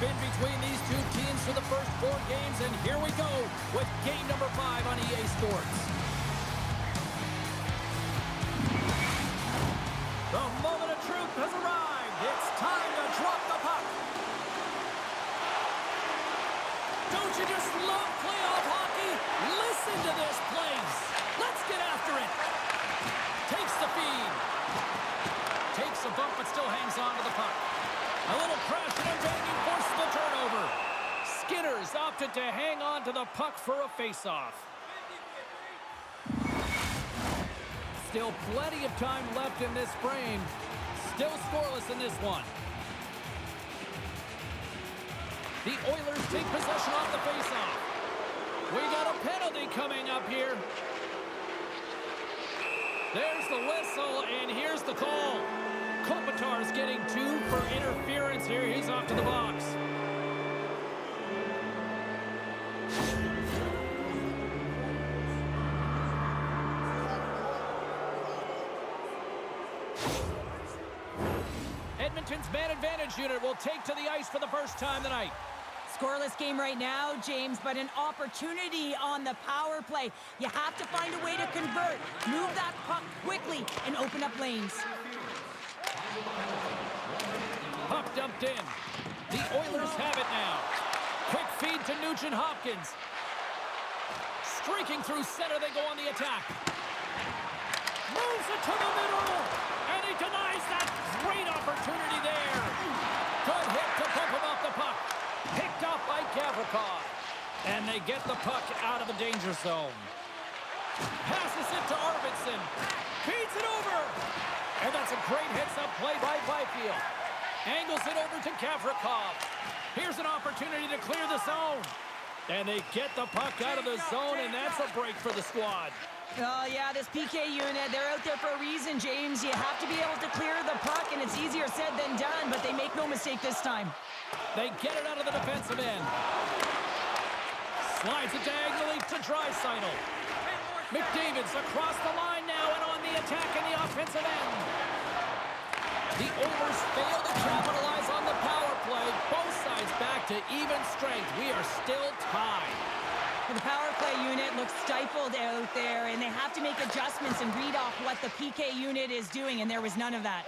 been between these two teams for the first 4 games, and here we go with game number 5 on EA Sports. The moment of truth has arrived. It's time to drop the puck. Don't you just love playoff hockey? Listen to this place. Let's get after it. Takes the feed. Takes a bump, but still hangs on to the puck. A little crashing and banging forces the turnover. Skinner's opted to hang on to the puck for a face-off. Still plenty of time left in this frame. Still scoreless in this one. The Oilers take possession off the face-off. We got a penalty coming up here. There's the whistle, and here's the call. Kopitar's getting 2 for interference here. He's off to the box. Edmonton's man advantage unit will take to the ice for the first time tonight. Scoreless game right now, James, but an opportunity on the power play. You have to find a way to convert. Move that puck quickly and open up lanes. Puck dumped in. The Oilers have it now. Quick feed to Nugent-Hopkins. Streaking through center, they go on the attack. Moves it to the middle, and he denies that great opportunity there. Good hit to bump him off the puck. Picked up by Gavrikov. And they get the puck out of the danger zone. Passes it to Arvidsson. Feeds it over. And that's a great heads-up play by Byfield. Angles it over to Gavrikov. Here's an opportunity to clear the zone. And they get the puck out of the zone, and that's a break for the squad. Oh, yeah, this PK unit, they're out there for a reason, James. You have to be able to clear the puck, and it's easier said than done, but they make no mistake this time. They get it out of the defensive end. Slides it diagonally to Draisaitl. McDavid's across the line now and on the attack in the offensive end. The Oilers fail to capitalize on the power play. Both sides back to even strength. We are still tied. The power play unit looks stifled out there, and they have to make adjustments and read off what the PK unit is doing, and there was none of that.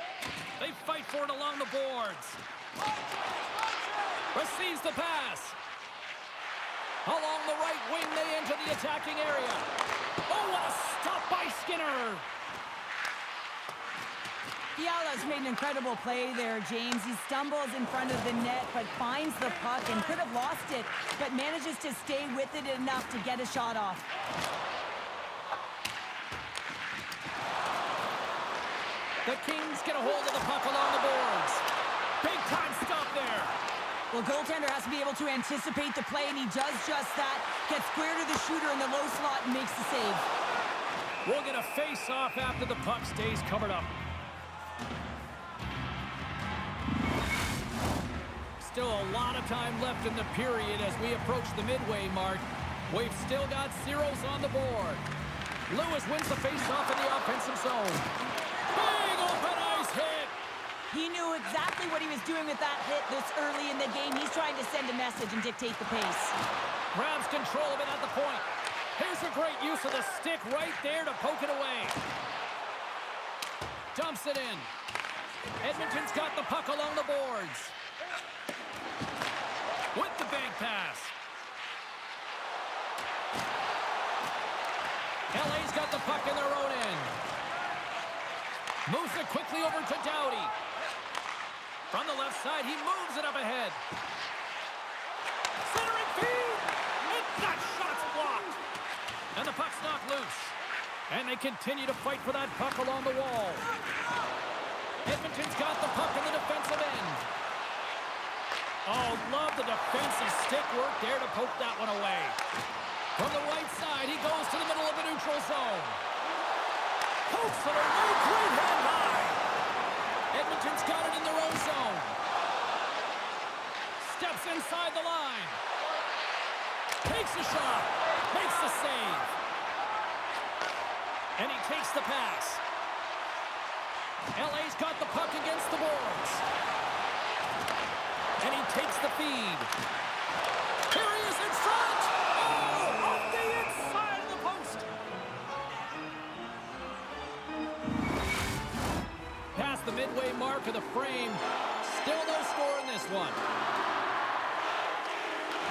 They fight for it along the boards. Receives the pass. Along the right wing, they enter the attacking area. Oh, what a stop by Skinner. Fiala's made an incredible play there, James. He stumbles in front of the net, but finds the puck and could have lost it, but manages to stay with it enough to get a shot off. The Kings get a hold of the puck along the boards. Big time stop there. Well, goaltender has to be able to anticipate the play, and he does just that. Gets square to the shooter in the low slot and makes the save. We'll get a face-off after the puck stays covered up. Still a lot of time left in the period as we approach the midway mark. We've still got zeros on the board. Lewis wins the face-off in the offensive zone. Big open ice hit. He knew exactly what he was doing with that hit this early in the game. He's trying to send a message and dictate the pace. Grabs control of it at the point. Here's a great use of the stick right there to poke it away. Dumps it in. Edmonton's got the puck along the boards. With the bank pass. LA's got the puck in their own end. Moves it quickly over to Doughty. From the left side, he moves it up ahead. Centering feed! And that shot's blocked! And the puck's knocked loose. And they continue to fight for that puck along the wall. Edmonton's got the puck in the defensive end. Oh, love the defensive stick work there to poke that one away. From the right side, he goes to the middle of the neutral zone. Pokes it away, great hand high. Edmonton's got it in their own zone. Steps inside the line. Takes a shot. Makes the save. And he takes the pass. LA's got the puck against the boards. And he takes the feed. Here he is in front. Oh, off the inside of the post. Past the midway mark of the frame. Still no score in this one.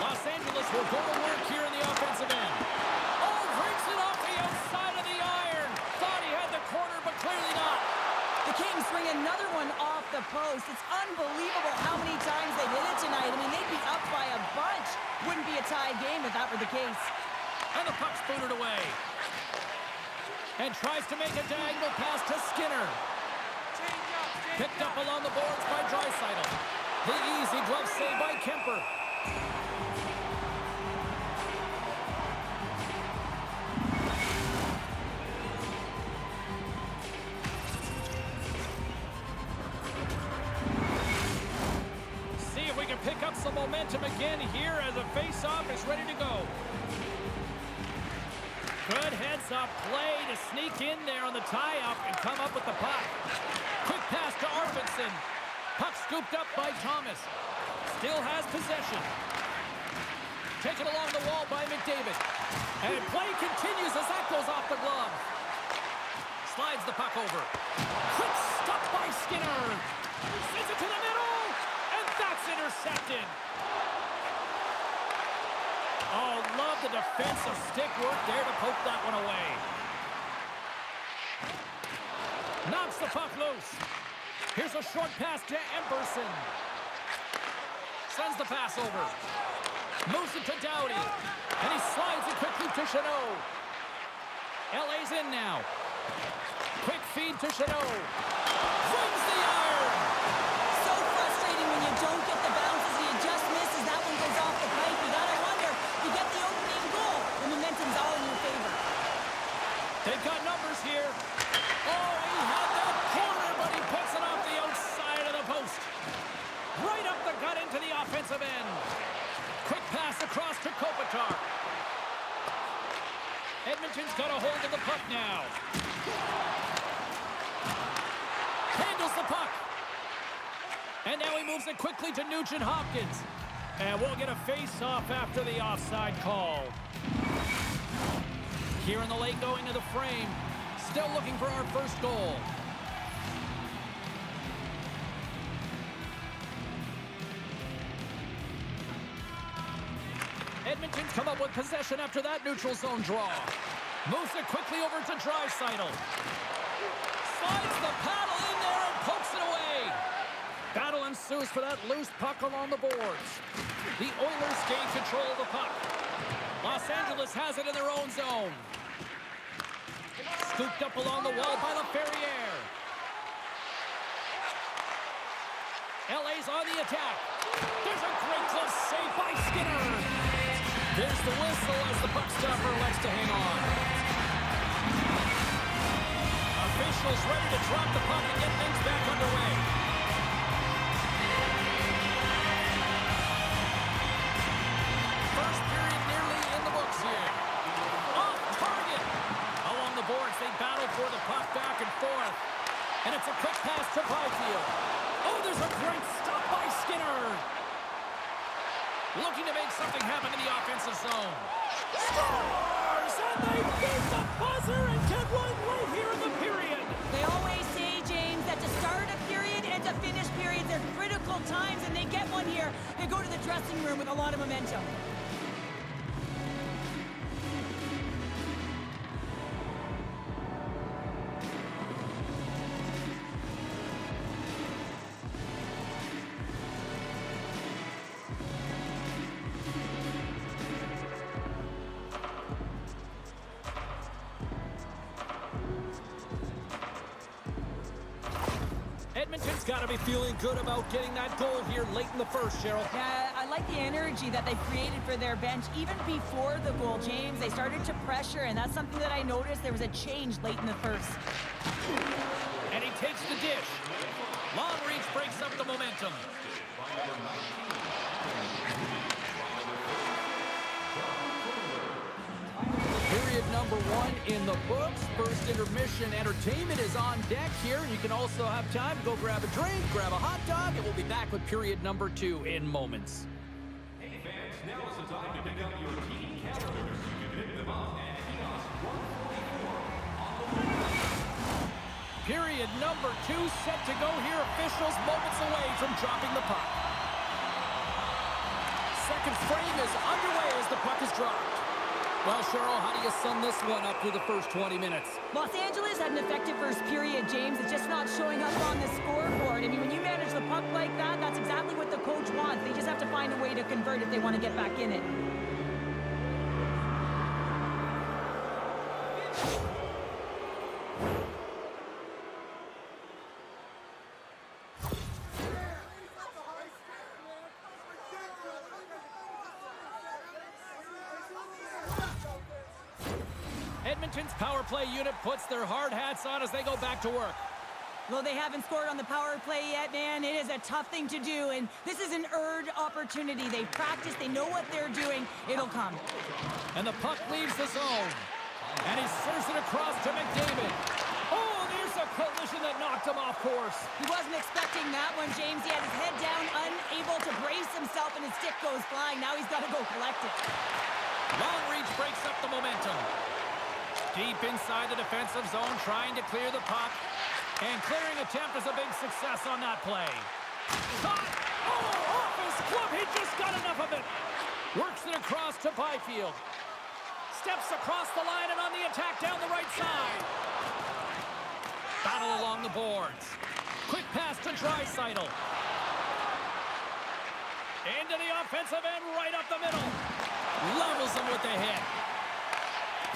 Los Angeles will go to work here in the offensive end. Oh, breaks it off the outside of the iron. Thought he had the corner, but clearly not. The Kings bring another one off the post. It's unbelievable how many times they hit it tonight. I mean, they'd be up by a bunch. Wouldn't be a tie game if that were the case. And the puck's booted away. And tries to make a diagonal pass to Skinner. Picked up along the boards by Draisaitl. The easy glove save by Kemper. See if we can pick up some momentum again here as the face-off is ready to go. Good heads-up play to sneak in there on the tie-up and come up with the puck. Quick pass to Arvidsson. Puck scooped up by Thomas. Still has possession. Taken along the wall by McDavid. And play continues as that goes off the glove. Slides the puck over. Quick stop by Skinner. Sends it to the middle. And that's intercepted. Oh, love the defensive stick work there to poke that one away. Knocks the puck loose. Here's a short pass to Emberson. Sends the pass over. Moves it to Doughty. And he slides it quickly to Chanot. LA's in now. Quick feed to Chanot. Swings the iron. So frustrating when you don't get the bounces and you just miss as that one goes off the pipe. You gotta wonder, you get the opening goal. The momentum's all in your favor. They've got numbers here. Oh, he had that corner, but he puts it off the outside of the post. Right up the gut into the offensive end. Quick pass across to Kopitar. Edmonton's got a hold of the puck now. Handles the puck. And now he moves it quickly to Nugent Hopkins. And we'll get a face-off after the offside call. Here in the late going of the frame. Still looking for our first goal. Edmonton's come up with possession after that neutral zone draw. Moves it quickly over to Draisaitl. Slides the paddle in there and pokes it away. Battle ensues for that loose puck along the boards. The Oilers gain control of the puck. Los Angeles has it in their own zone. Scooped up along the wall by LaFerriere. LA's on the attack. There's a great glove save by Skinner. There's the whistle as the puck stopper elects to hang on. Officials ready to drop the puck and get things back underway. First period nearly in the books here. Off target. Along the boards, they battle for the puck back and forth. And it's a quick pass to Byfield. Oh, there's a great stop by Skinner. Looking to make something happen in the offensive zone. Scores! And they beat the buzzer and get one right here in the period. They always say, James, that to start a period and to finish periods are critical times, and they get one here. They go to the dressing room with a lot of momentum. Edmonton's got to be feeling good about getting that goal here late in the first, Cheryl. Yeah, I like the energy that they've created for their bench. Even before the goal, James, they started to pressure, and that's something that I noticed. There was a change late in the first. And he takes the dish. Long reach breaks up the momentum. Period number 1 in the books. First intermission entertainment is on deck here. You can also have time to go grab a drink, grab a hot dog, and we'll be back with period number 2 in moments. Hey fans, now is the time to pick up your team calendars. You can pick them up at kiosk 144 on the way. Period number 2 set to go here. Officials moments away from dropping the puck. Second frame is underway as the puck is dropped. Well, Cheryl, how do you sum this one up through the first 20 minutes? Los Angeles had an effective first period, James. It's just not showing up on the scoreboard. I mean, when you manage the puck like that, that's exactly what the coach wants. They just have to find a way to convert if they want to get back in it. Edmonton's power play unit puts their hard hats on as they go back to work. Well, they haven't scored on the power play yet, man. It is a tough thing to do, and this is an earned opportunity. They practice, they know what they're doing. It'll come. And the puck leaves the zone. And he serves it across to McDavid. Oh, there's a collision that knocked him off course. He wasn't expecting that one, James. He had his head down, unable to brace himself, and his stick goes flying. Now he's got to go collect it. Long reach breaks up the momentum. Deep inside the defensive zone, trying to clear the puck. And clearing attempt is a big success on that play. Shot! Oh, off his glove! He just got enough of it. Works it across to Byfield. Steps across the line and on the attack down the right side. Battle along the boards. Quick pass to Draisaitl. Into the offensive end, right up the middle. Levels him with the hit.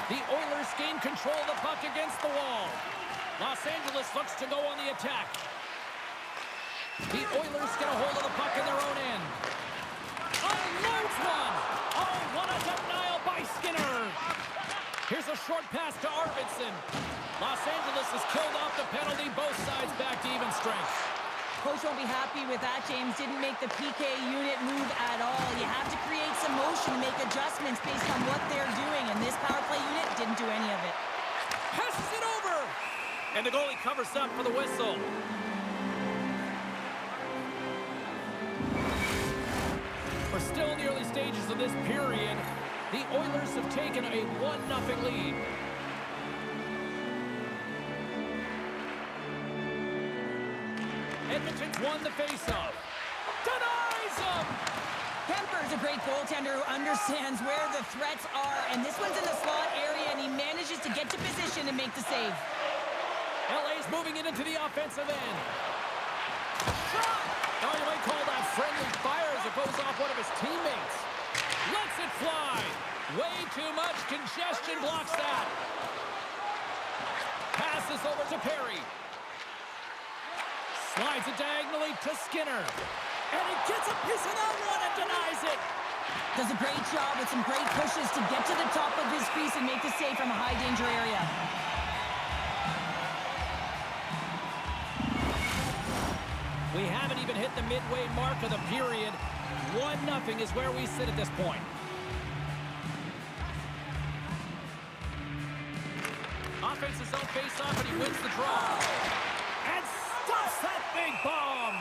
The Oilers gain control of the puck against the wall. Los Angeles looks to go on the attack. The Oilers get a hold of the puck in their own end. Unloads one. Oh, what a denial by Skinner. Here's a short pass to Arvidsson. Los Angeles has killed off the penalty. Both sides back to even strength. Coach won't be happy with that, James. Didn't make the PK unit move at all. You have to create some motion, make adjustments based on what they're doing, and this power play unit didn't do any of it. Passes it over! And the goalie covers up for the whistle. We're still in the early stages of this period. The Oilers have taken a 1-0 lead. Edmonton's won the faceoff. Denies him! Kemper's a great goaltender who understands where the threats are, and this one's in the slot area, and he manages to get to position and make the save. LA's moving it into the offensive end. Shot! Oh, you might call that friendly fire as it goes off one of his teammates. Lets it fly. Way too much congestion blocks that. Passes over to Perry. Slides it diagonally to Skinner. And he gets a piece of that one and denies it. Does a great job with some great pushes to get to the top of his crease and make the save from a high-danger area. We haven't even hit the midway mark of the period. 1-0 is where we sit at this point. Offensive zone face-off, and he wins the draw. And stuffs that big bomb.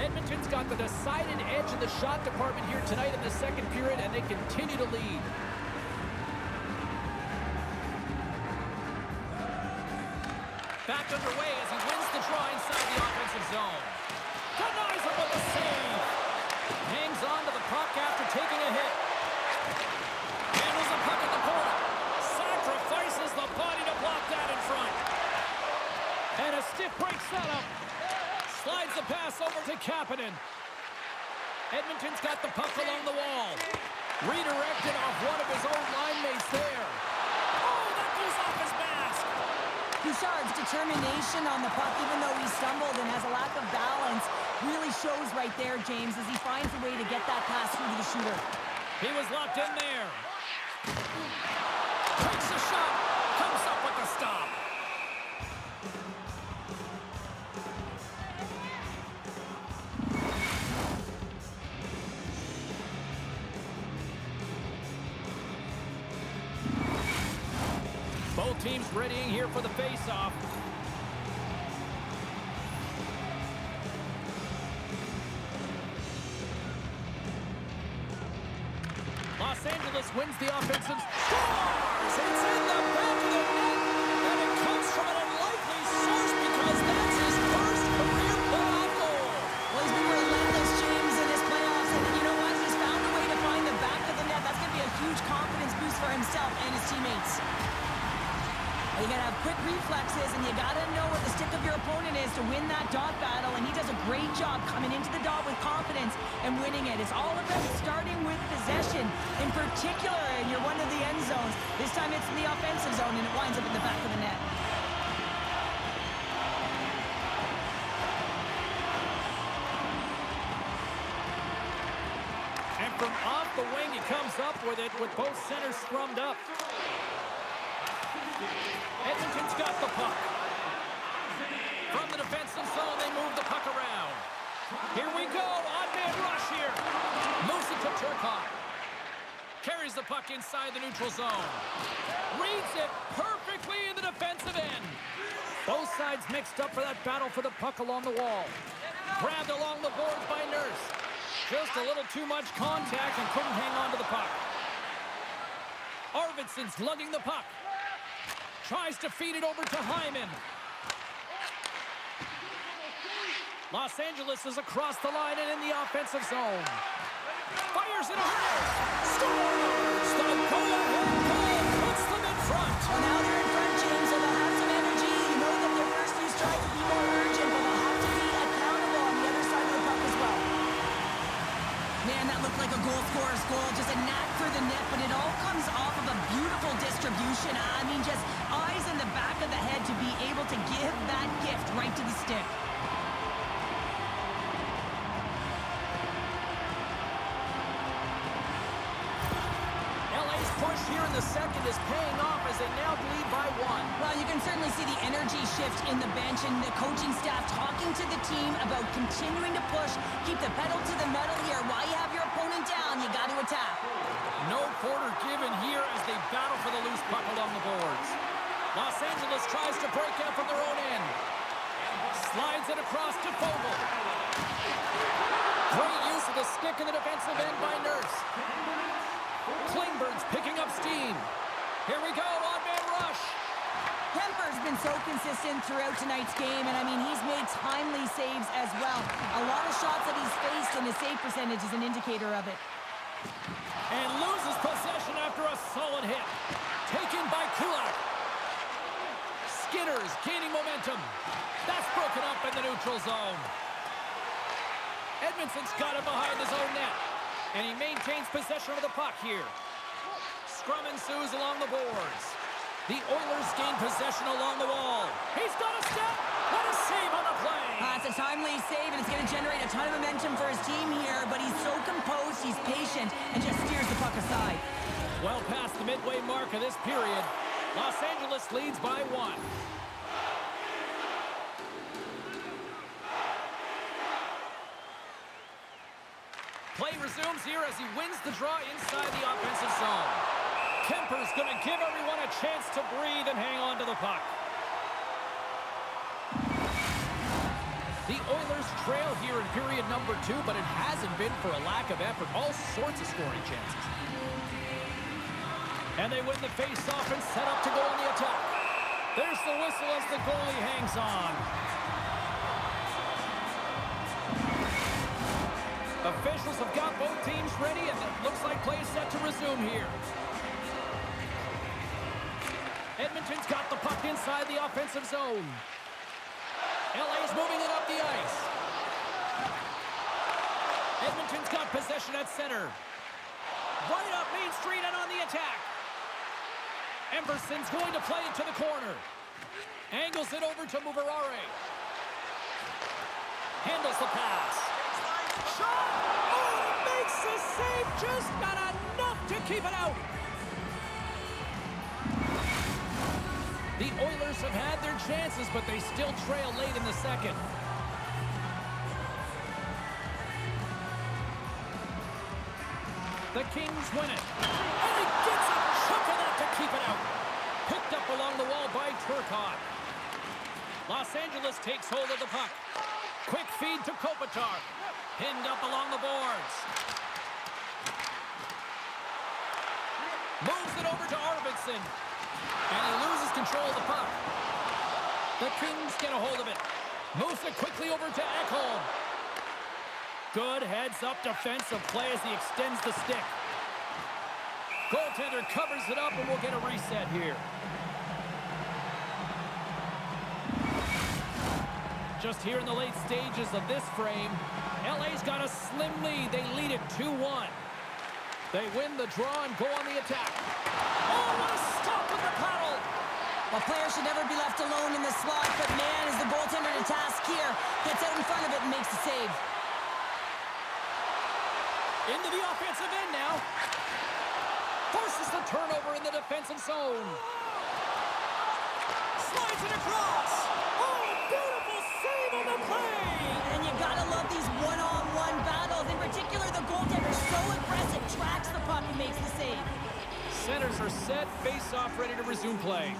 Edmonton's got the decided edge in the shot department here tonight in the second period, and they continue to lead. Back underway as he wins the draw inside the offensive zone. Denies him with a save. Hangs on to the puck after taking a hit. Handles the puck at the point. Sacrifices the body to block that in front. And a stiff break setup. Slides the pass over to Kapanen. Edmonton's got the puck along the wall. Redirected off one of his own line mates there. Oh, that goes off his mask. Bouchard's determination on the puck, even though he stumbled and has a lack of balance, really shows right there, James, as he finds a way to get that pass through to the shooter. He was locked in there. Takes a shot. Comes up with the stop. teams readying here for the face-off. Los Angeles wins the offensive. Scores! It's in the back of the net, and it comes from an unlikely source because that's his first career playoff goal. Well, he's been relentless, James, in his playoffs, and you know what? He's found a way to find the back of the net. That's going to be a huge confidence boost for himself and his teammates. You got to have quick reflexes, and you got to know what the stick of your opponent is to win that dot battle, and he does a great job coming into the dot with confidence and winning it. It's all about starting with possession, in particular, and you're one of the end zones. This time it's in the offensive zone, and it winds up in the back of the net. And from off the wing, he comes up with it with both centers scrummed up. Edmonton's got the puck. From the defensive zone, they move the puck around. Here we go. Odd-man rush here. Moves it to Turcotte. Carries the puck inside the neutral zone. Reads it perfectly in the defensive end. Both sides mixed up for that battle for the puck along the wall. Grabbed along the boards by Nurse. Just a little too much contact and couldn't hang on to the puck. Arvidsson's lugging the puck. Tries to feed it over to Hyman. Los Angeles is across the line and in the offensive zone. Fires it ahead. Scores! The go-ahead goal puts them in front. Well, now they're in front, James, so they'll have some energy. You know that their first few strikes will be more urgent, but they'll have to be accountable on the other side of the puck as well. Man, that looked like a goal scorer's goal. Just a knack for the net, but it all comes off of a beautiful distribution. I mean, just eyes in the back of the head to be able to give that gift right to the stick. LA's push here in the second is paying off as they now lead by 1. Well, you can certainly see the energy shift in the bench and the coaching staff talking to the team about continuing to push, keep the pedal to the metal here. While you have your opponent down, you got to attack. No quarter given here as they battle for the loose puck along the boards. Los Angeles tries to break out from their own end. Slides it across to Fogle. Great use of the stick in the defensive end by Nurse. Klingberg's picking up steam. Here we go, odd-man rush. Kemper's been so consistent throughout tonight's game, and I mean, he's made timely saves as well. A lot of shots that he's faced, and his save percentage is an indicator of it. And loses possession after a solid hit. Taken by Kulak. Skinner's gaining momentum. That's broken up in the neutral zone. Edmonton's got it behind his own net. And he maintains possession of the puck here. Scrum ensues along the boards. The Oilers gain possession along the wall. He's got a step. What a save on the play. It's a timely save, and it's going to generate a ton of momentum for his team here, but he's so composed, he's patient, and just steers the puck aside. Well past the midway mark of this period, Los Angeles leads by 1. Play resumes here as he wins the draw inside the offensive zone. Kemper's going to give everyone a chance to breathe and hang on to the puck. The Oilers trail here in period number 2, but it hasn't been for a lack of effort. All sorts of scoring chances. And they win the face-off and set up to go on the attack. There's the whistle as the goalie hangs on. Officials have got both teams ready, and it looks like play is set to resume here. Edmonton's got the puck inside the offensive zone. LA's moving it up the ice. Edmonton's got possession at center. Right up Main Street and on the attack. Emberson's going to play it to the corner. Angles it over to Muvarare. Handles the pass. Shot! Oh, makes the save, just not enough to keep it out. The Oilers have had their chances, but they still trail late in the second. The Kings win it. And he gets a chunk of that to keep it out. Picked up along the wall by Turcotte. Los Angeles takes hold of the puck. Quick feed to Kopitar. Pinned up along the boards. Moves it over to Arvidsson. And he loses control of the puck. The Kings get a hold of it. Moves it quickly over to Ekholm. Good heads-up defensive play as he extends the stick. Goaltender covers it up, and we'll get a reset here. Just here in the late stages of this frame, LA's got a slim lead. They lead it 2-1. They win the draw and go on the attack. Oh, what a stop with the paddle! Well, players should never be left alone in the slot, but man, is the goaltender to task here. Gets out in front of it and makes the save. Into the offensive end now. Forces the turnover in the defensive zone. Slides it across. Oh, beautiful save on the play. And you gotta love these one-on-one battles. In particular, the goaltender so aggressive, tracks the puck and makes the save. Centers are set, face-off ready to resume play.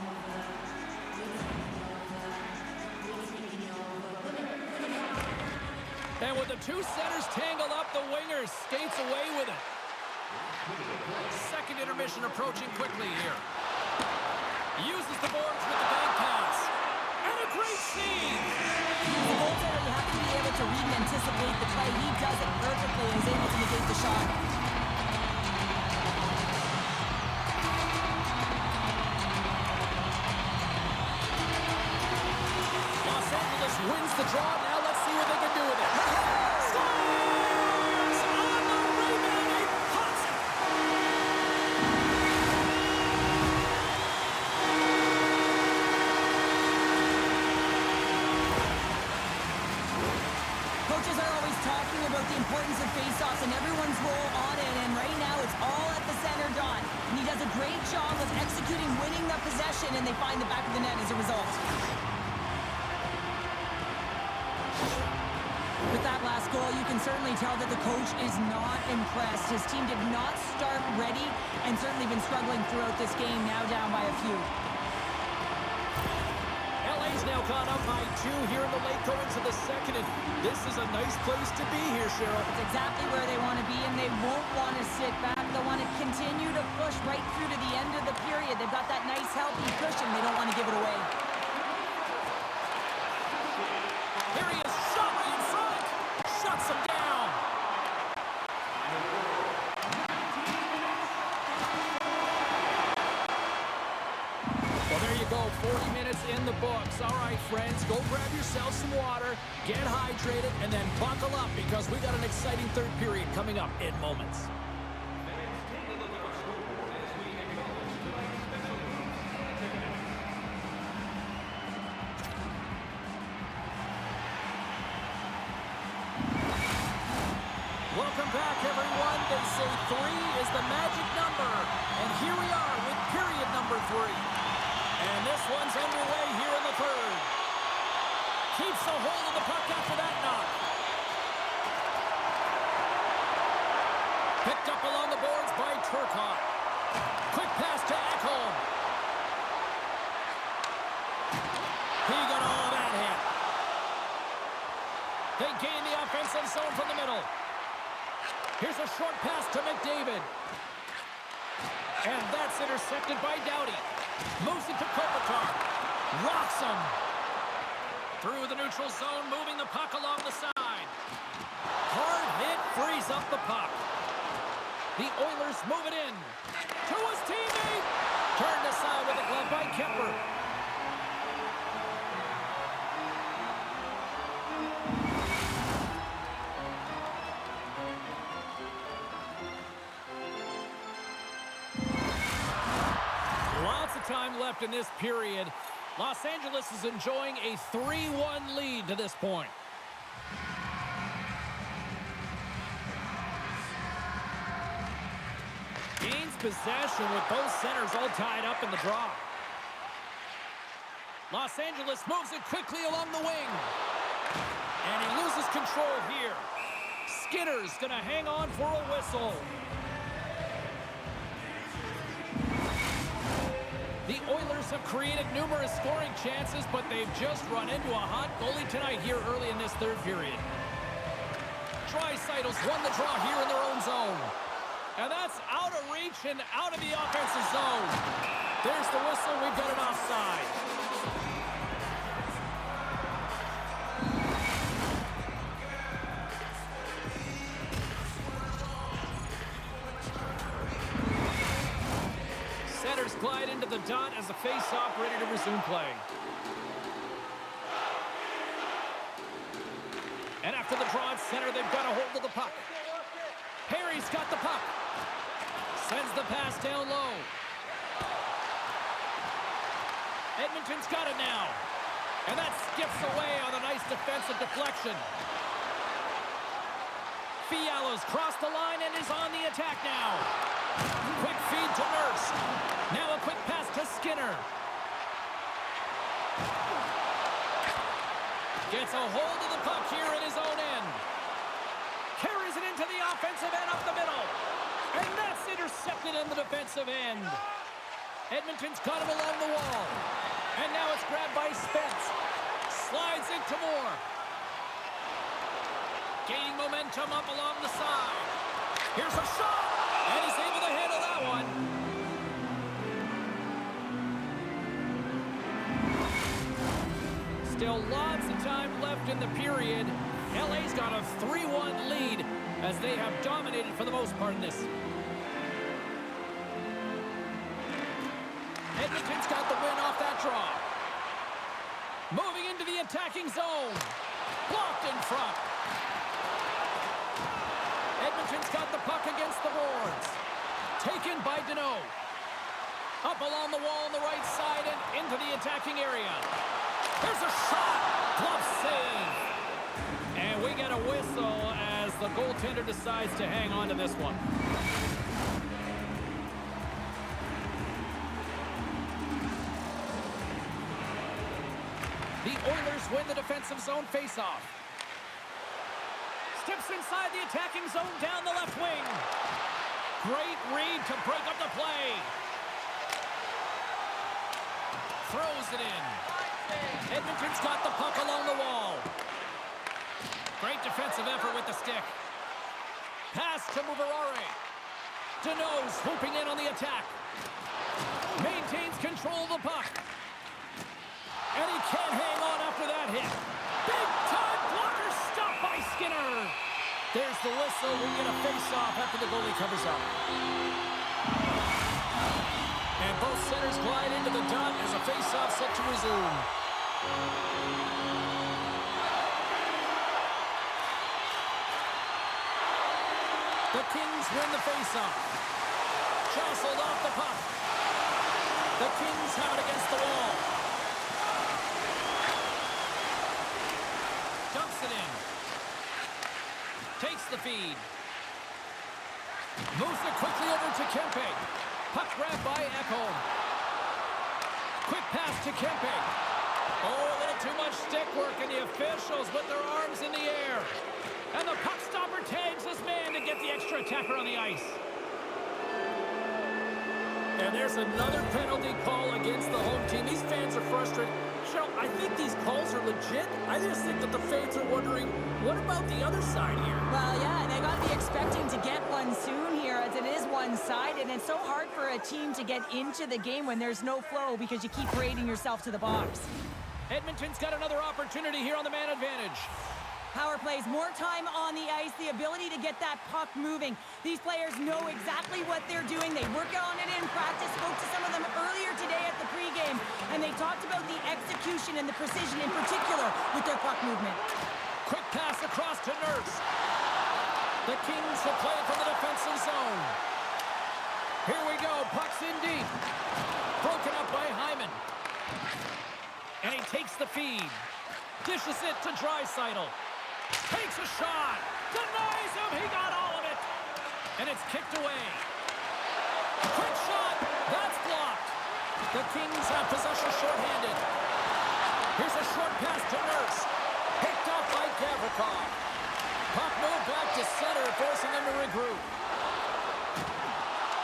And with the two centers tangled up, the winger skates away with it. Second intermission approaching quickly here. Uses the boards with the bank pass. And a great save! The goaltender, you have to be able to read and anticipate the play. He does it perfectly and is able to negate the shot. Los Angeles wins the draw. Now let's see what they can do with it. Scores! On the rebound, he pots it! Coaches are always talking about the importance of faceoffs and everyone's role on it, and right now it's all at the center dot. And he does a great job of executing, winning the possession, and they find the back of the net as a result. With that last goal, you can certainly tell that the coach is not impressed. His team did not start ready and certainly been struggling throughout this game, now down by a few. LA's now gone up by 2 here in the late goings of the second, and this is a nice place to be here, Cheryl. It's exactly where they want to be, and they won't want to sit back. They'll want to continue to push right through to the end of the period. They've got that nice, healthy cushion. They don't want to give it away. Here he is, shot right in front. Shuts him down. Well, there you go, 40 minutes in the books. All right, friends, go grab yourself some water, get hydrated, and then buckle up because we got an exciting third period coming up in moments. Welcome back, everyone. They say 3 is the magic number. And here we are with period number 3. And this one's underway here in the third. Keeps a hold of the puck after that knock. Picked up along the boards by Turcotte. Quick pass to Ekholm. He got all that hit. They gain the offensive zone from the middle. Here's a short pass to McDavid. And that's intercepted by Doughty. Moves it to Kopitar. Rocks him. Through the neutral zone, moving the puck along the side. Hard hit frees up the puck. The Oilers move it in. To his teammate. Turned aside with a glove by Kemper. Lots of time left in this period. Los Angeles is enjoying a 3-1 lead to this point. Gains possession with both centers all tied up in the draw. Los Angeles moves it quickly along the wing. And he loses control here. Skinner's going to hang on for a whistle. The Oilers have created numerous scoring chances, but they've just run into a hot goalie tonight here early in this third period. Draisaitl's won the draw here in their own zone. And that's out of reach and out of the offensive zone. There's the whistle. We've got an offside. Centers glide into the dot as the face-off ready to resume play. And after the draw at center, they've got a hold of the puck. Harry's got the puck. Sends the pass down low. Edmonton's got it now. And that skips away on a nice defensive deflection. Fiala's crossed the line and is on the attack now. Quick feed to Nurse. Now a quick pass to Skinner. Gets a hold of the puck here in his own end. Carries it into the offensive end up the middle. And that's intercepted in the defensive end. Edmonton's got it along the wall. And now it's grabbed by Spence. Slides into Moore. Gaining momentum up along the side. Here's a shot. And he's able to handle that one. Still lots of time left in the period. LA's got a 3-1 lead as they have dominated for the most part in this. Edmonton's got the win off that draw. Moving into the attacking zone. Blocked in front. Edmonton's got the puck against the boards. Taken by Deneau. Up along the wall on the right side and into the attacking area. There's a shot. Glove save. And we get a whistle as the goaltender decides to hang on to this one. The Oilers win the defensive zone faceoff. Steps inside the attacking zone down the left wing. Great read to break up the play. Throws it in. Edmonton's got the puck along the wall. Great defensive effort with the stick. Pass to Muvarare. Deneau swooping in on the attack. Maintains control of the puck. And he can't hang on after that hit. Big time blocker stopped by Skinner. There's the whistle. We get a face-off after the goalie covers up. And both centers glide into the dot as a face-off set to resume. The Kings win the face-off. Jostled off the puck. The Kings have it against the wall. Dumps it in. Takes the feed. Moves it quickly over to Kempe. Puck grabbed by Ekholm. Quick pass to Kempe. Oh, a little too much stick work, and the officials with their arms in the air. And the puck stopper tags his man to get the extra attacker on the ice. And there's another penalty call against the home team. These fans are frustrated. Cheryl, I think these calls are legit. I just think that the fans are wondering, what about the other side here? Well, yeah, they got to be expecting to get one soon here as it is one-sided. And it's so hard for a team to get into the game when there's no flow because you keep parading yourself to the box. Edmonton's got another opportunity here on the man advantage. Power plays, more time on the ice, the ability to get that puck moving. These players know exactly what they're doing. They work on it in practice. Spoke to some of them earlier today at the pregame, and they talked about the execution and the precision in particular with their puck movement. Quick pass across to Nurse. The Kings will play from the defensive zone. Here we go, puck's in deep. Broken up by Hyman. And he takes the feed. Dishes it to Draisaitl. Takes a shot. Denies him. He got all of it. And it's kicked away. Quick shot. That's blocked. The Kings have possession shorthanded. Here's a short pass to Nurse. Picked up by Gavrikov. Puck moved back to center, forcing them to regroup.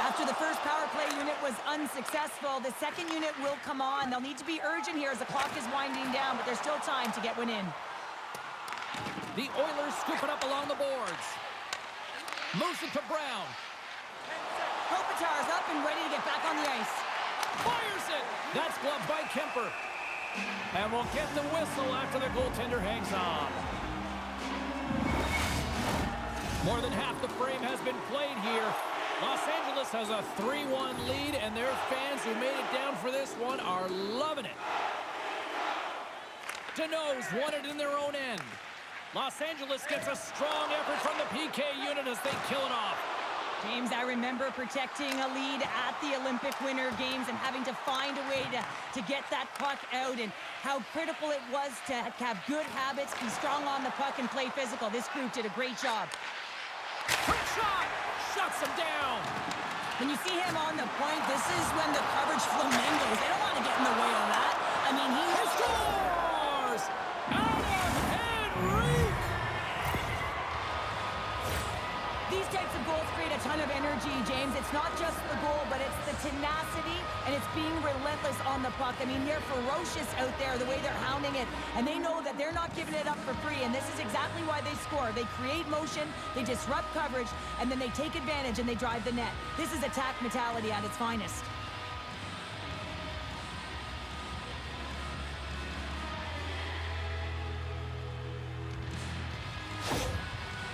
After the first power play unit was unsuccessful, the second unit will come on. They'll need to be urgent here as the clock is winding down, but there's still time to get one in. The Oilers scoop it up along the boards. Moves it to Brown. Kopitar's up and ready to get back on the ice. Fires it. That's gloved by Kemper. And we'll get the whistle after the goaltender hangs on. More than half the frame has been played here. Los Angeles has a 3-1 lead, and their fans who made it down for this one are loving it. Deneau's won it in their own end. Los Angeles gets a strong effort from the PK unit as they kill it off. James, I remember protecting a lead at the Olympic Winter Games and having to find a way to get that puck out, and how critical it was to have good habits, be strong on the puck, and play physical. This group did a great job. Quick shot! Shuts him down! When you see him on the point, this is when the coverage flamingos. They don't want to get in the way of that. I mean, he scores! Out of Henrique! These types of goals create a ton of energy, James. It's not just the goal, but it's the tenacity, and it's being relentless on the puck. I mean, they're ferocious out there, the way they're hounding it, and they know that they're not giving it up for free, and this is exactly why they score. They create motion, they disrupt coverage, and then they take advantage and they drive the net. This is attack mentality at its finest.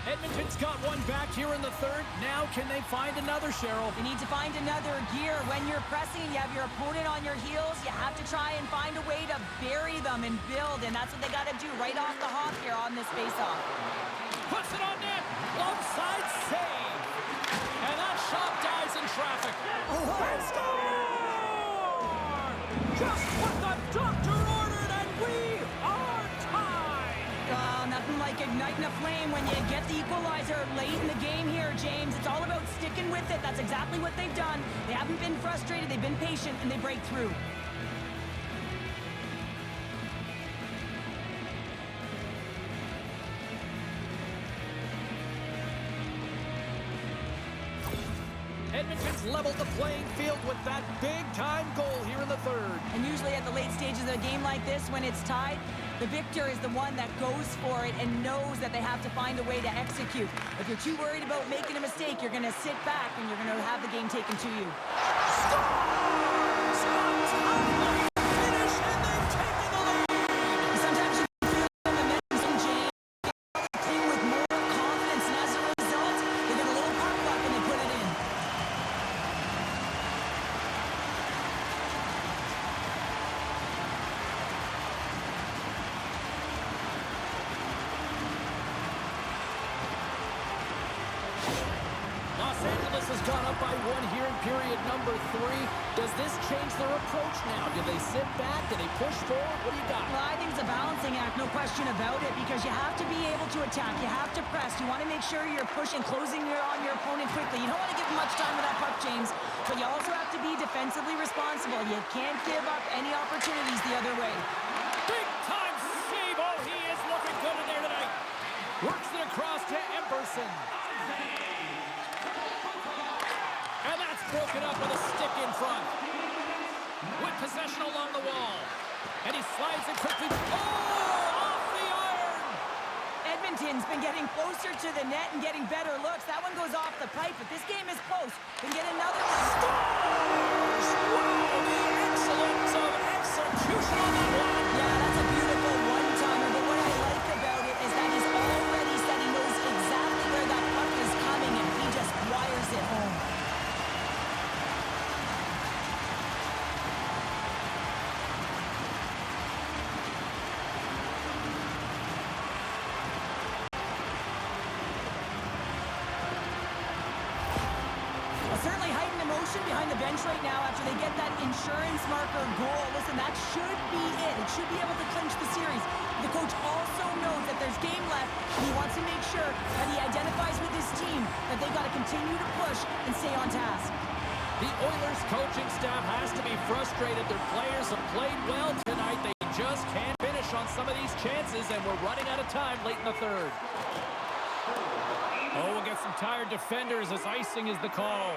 Edmonton's got one back here in the third. Now can they find another, Cheryl? You need to find another gear. When you're pressing, you have your opponent on your heels. You have to try and find a way to bury them and build, and that's what they got to do right off the hop here on this face-off. Puts it on net. Offside save. And that shot dies in traffic. And score! Just what the doctor ordered, and we are tied! Nothing like igniting a flame when you get the equalizer late in the game here, James. It's all about sticking with it. That's exactly what they've done. They haven't been frustrated. They've been patient, and they break through. Edmonton's leveled the playing field with that big-time goal here in the third. And usually at the late stages of a game like this, when it's tied, the victor is the one that goes for it and knows that they have to find a way to execute. If you're too worried about making a mistake, you're going to sit back and you're going to have the game taken to you. Scores! Untimely finish, and they've taken the lead! Sometimes you feel the momentum, James. The team with more confidence, and as a result, they get a little puck luck and they put it in. Los Angeles has gone up by one here in period number 3. Does this change their approach now? Do they sit back? Do they push forward? What do you got? Well, I think it's a balancing act, no question about it, because you have to be able to attack. You have to press. You want to make sure you're pushing, closing on your opponent quickly. You don't want to give them much time with that puck, James, but you also have to be defensively responsible. You can't give up any opportunities the other way. Big time save. Oh, he is looking good in there tonight. Works it across to Emerson. And that's broken up with a stick in front. With possession along the wall. And he slides it quickly. Oh, off the iron! Edmonton's been getting closer to the net and getting better looks. That one goes off the pipe, but this game is close. Can get another one. Scores! Wow, the excellence of execution on that one. Yeah, that's a beautiful one-timer, but what I like about it is that he's already said he knows exactly where that puck is coming, and he just wires it home. Certainly heightened emotion behind the bench right now after they get that insurance marker goal. Listen, that should be it. It should be able to clinch the series. The coach also knows that there's game left, and he wants to make sure that he identifies with his team that they got to continue to push and stay on task. The Oilers coaching staff has to be frustrated. Their players have played well tonight. They just can't finish on some of these chances, and we're running out of time late in the third. Oh, we'll get some tired defenders as icing is the call.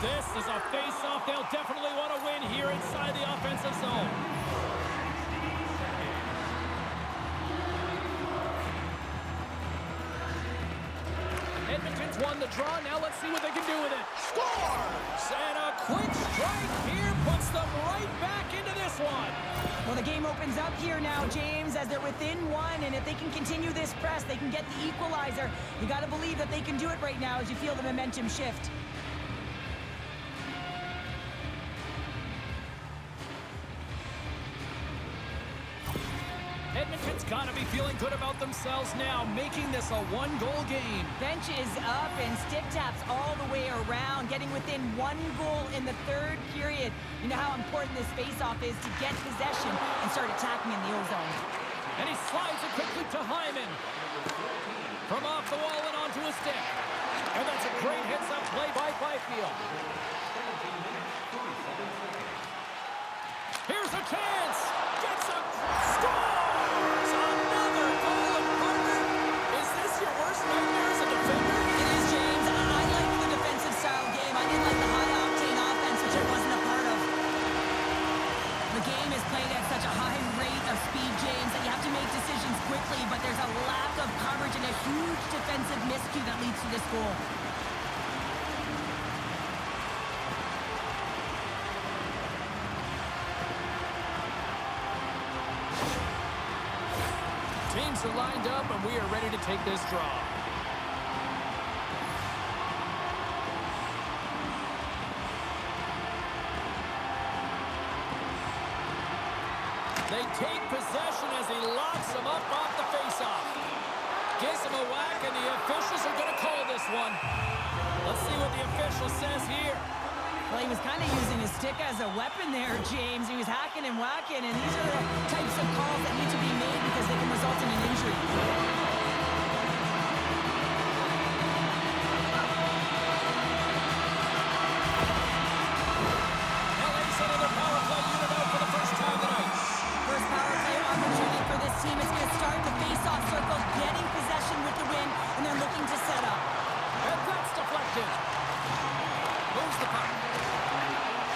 This is a face-off they'll definitely want to win here inside the offensive zone. Edmonton's won the draw. Now let's see what they can do with it. Scores! And a quick strike here puts them right back into this one. Well, the game opens up here now, James, as they're within one, and if they can continue this press, they can get the equalizer. You got to believe that they can do it right now as you feel the momentum shift. Edmonton's got to be feeling good about themselves now, making this a one-goal game. Bench is up and stick taps all the way around, getting within 1 goal in the third period. You know how important this face-off is to get possession and start attacking in the O-zone. And he slides it quickly to Hyman. From off the wall and onto a stick. And that's a great heads-up play by Byfield. Here's a chance. Gets a score. Another goal, and partner. Is this your worst nightmare as a defender? It is, James. I like the defensive style game. I didn't like the high-octane offense, which I wasn't a part of. The game is played at such a high rate of speed, James, that you have to make decisions quickly, but there's a lack of coverage and a huge defensive miscue that leads to this goal. Teams are lined up, and we are ready to take this draw. They take possession as he locks him up off the faceoff. Gives him a whack, and the officials are going to call this one. Let's see what the official says here. Well, he was kind of using his stick as a weapon there, James. He was hacking and whacking, and these are the types of calls that need to be made because they can result in an injury. LA's another power play unit out for the first time tonight. First power play opportunity for this team is going to start the face-off circle, getting possession with the win, and they're looking to set up. And that's deflected. Moves the puck.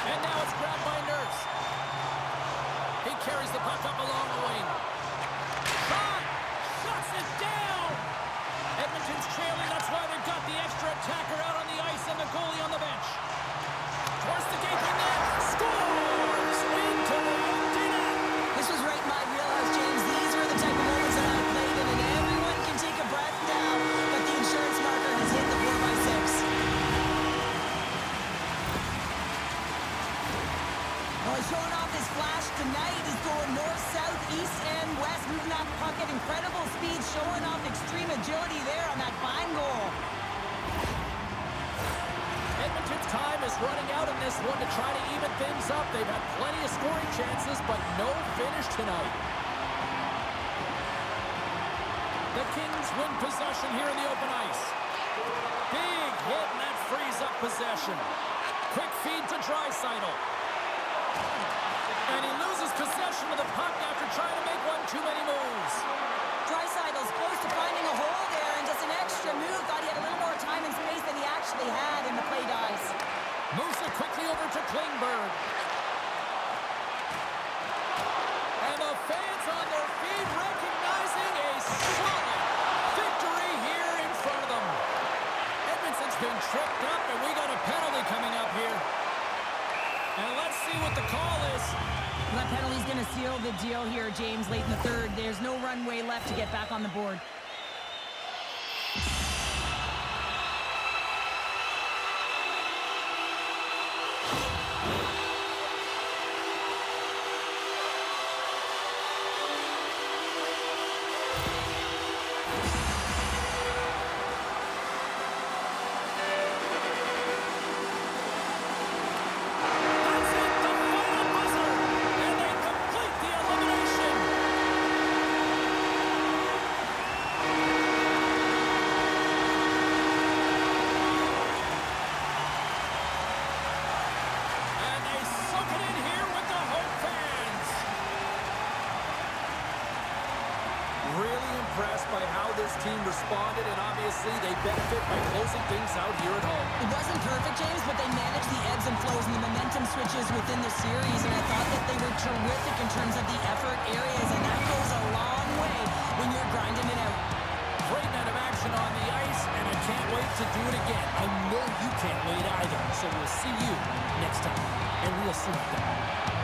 And now it's grabbed by Nurse. He carries the puck up along the wing. Shot! Shuts it down! Edmonton's trailing. That's why they've got the extra attacker out on the ice and the goalie on the bench. Towards the gaping net. Scores! Into the empty net. This was right in my wheelhouse, James. These are the type of moments that I've played in, and everyone can take a breath now, but the insurance marker has hit the 4x6. Well, showing off his flash tonight is going north, south, east, and west, moving that puck at incredible speed, showing off extreme agility there on that fine goal. Edmonton's time is running out in this one to try to even things up. They've had plenty of scoring chances, but no finish tonight. The Kings win possession here in the open ice. Big hit, and that frees up possession. Quick feed to Draisaitl. And he loses possession of the puck after trying to make one too many moves. Draisaitl's close to finding a hole there, and just an extra move. Thought he had a little more time and space than he actually had, and the play dies. Moves it quickly over to Klingberg. And the fans on their feet recognizing a solid victory here in front of them. Edmonton's been tripped up, and we got a penalty coming up here. And let's see what the call is. That penalty's going to seal the deal here, James, late in the third. There's no runway left to get back on the board. responded, and obviously they benefit by closing things out here at home. It wasn't perfect, James, but they managed the ebbs and flows and the momentum switches within the series, and I thought that they were terrific in terms of the effort areas, and that goes a long way when you're grinding it out. Great night of action on the ice, and I can't wait to do it again. I know you can't wait either, so we'll see you next time, and we'll see you then.